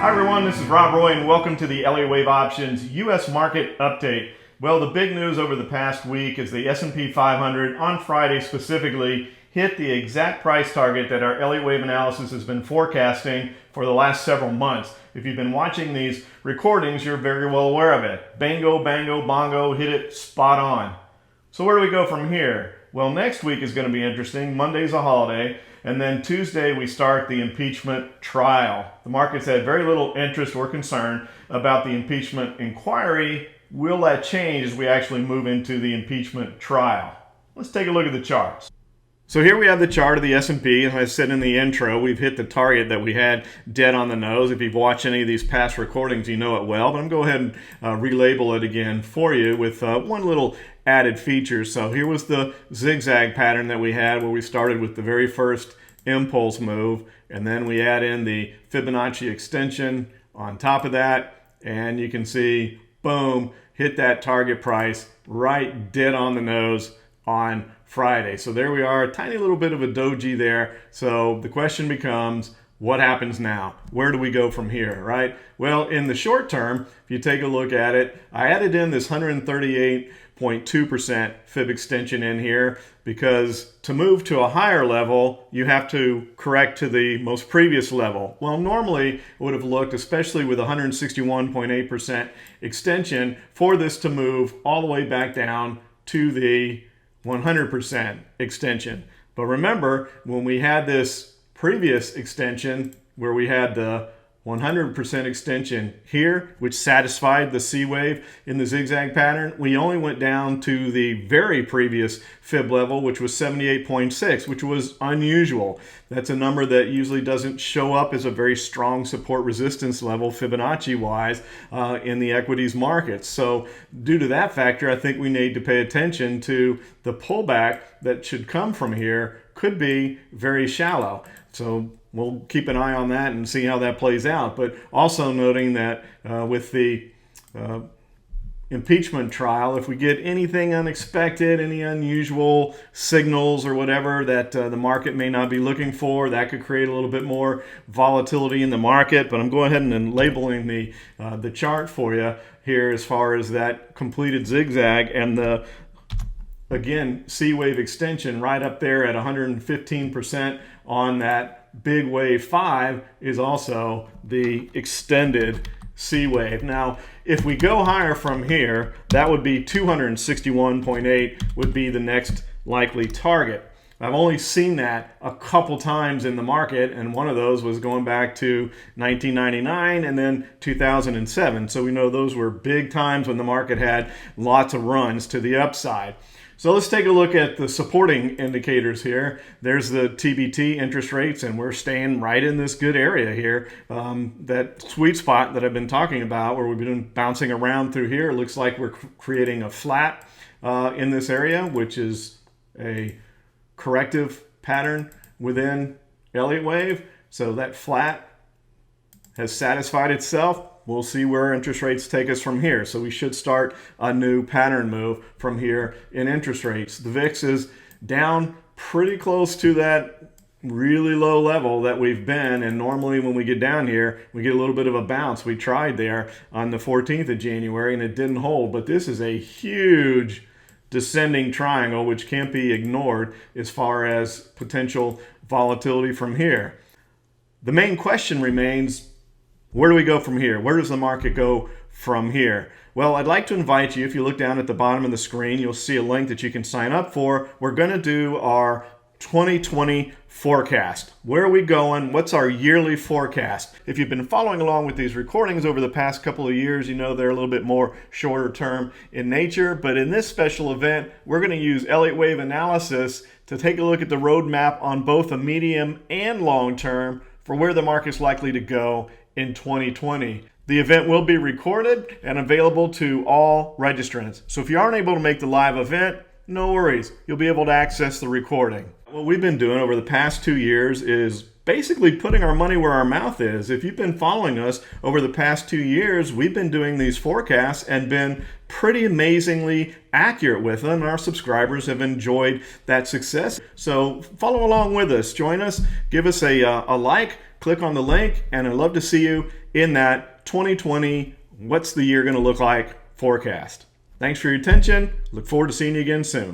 Hi everyone, this is Rob Roy and welcome to the Elliott Wave Options U.S. Market Update. Well, the big news over the past week is the S&P 500 on Friday specifically hit the exact price target that our Elliott Wave analysis has been forecasting for the last several months. If you've been watching these recordings, you're very well aware of it. Bango, bango, bongo, hit it spot on. So where do we go from here? Well, next week is going to be interesting. Monday's a holiday. And then Tuesday, we start the impeachment trial. The markets had very little interest or concern about the impeachment inquiry. Will that change as we actually move into the impeachment trial? Let's take a look at the charts. So here we have the chart of the S&P. As I said in the intro, we've hit the target that we had dead on the nose. If you've watched any of these past recordings, you know it well. But I'm going to go ahead and relabel it again for you with one little added feature. So here was the zigzag pattern that we had where we started with the very first impulse move, and then we add in the Fibonacci extension on top of that, and you can see, boom, hit that target price right dead on the nose on Friday. So there we are, a tiny little bit of a doji there. So the question becomes, what happens now? Where do we go from here, right? Well, in the short term, if you take a look at it, I added in this 138.2% fib extension in here because to move to a higher level, you have to correct to the most previous level. Well, normally it would have looked, especially with 161.8% extension, for this to move all the way back down to the 100% extension. But remember, when we had this previous extension where we had the 100% extension here, which satisfied the C wave in the zigzag pattern, we only went down to the very previous fib level, which was 78.6, which was unusual. That's a number that usually doesn't show up as a very strong support resistance level Fibonacci wise in the equities markets. So due to that factor, I think we need to pay attention to the pullback that should come from here. Could be very shallow. So we'll keep an eye on that and see how that plays out. But also noting that with the impeachment trial, if we get anything unexpected, any unusual signals or whatever that the market may not be looking for, that could create a little bit more volatility in the market. But I'm going ahead and labeling the chart for you here as far as that completed zigzag and the, again, C wave extension right up there at 115% on that big wave 5 is also the extended C wave. Now, if we go higher from here, that would be 261.8 would be the next likely target. I've only seen that a couple times in the market, and one of those was going back to 1999 and then 2007. So we know those were big times when the market had lots of runs to the upside. So let's take a look at the supporting indicators here. There's the TBT interest rates, and we're staying right in this good area here. That sweet spot that I've been talking about where we've been bouncing around through here, it looks like we're creating a flat in this area, which is a corrective pattern within Elliott Wave. So that flat has satisfied itself. We'll see where interest rates take us from here. So we should start a new pattern move from here in interest rates. The VIX is down pretty close to that really low level that we've been. And normally when we get down here, we get a little bit of a bounce. We tried there on the 14th of January and it didn't hold. But this is a huge descending triangle, which can't be ignored as far as potential volatility from here. The main question remains, where do we go from here? Where does the market go from here? Well, I'd like to invite you, if you look down at the bottom of the screen, you'll see a link that you can sign up for. We're going to do our 2020 forecast. Where are we going? What's our yearly forecast? If you've been following along with these recordings over the past couple of years, you know they're a little bit more shorter term in nature. But in this special event, we're going to use Elliott Wave analysis to take a look at the roadmap on both a medium and long term for where the market's likely to go in 2020. The event will be recorded and available to all registrants. So if you aren't able to make the live event, no worries. You'll be able to access the recording. What we've been doing over the past 2 years is basically putting our money where our mouth is. If you've been following us over the past 2 years, we've been doing these forecasts and been pretty amazingly accurate with them. Our subscribers have enjoyed that success. So follow along with us. Join us. Give us a like. click on the link, and I'd love to see you in that 2020 what's the year going to look like forecast. Thanks for your attention. Look forward to seeing you again soon.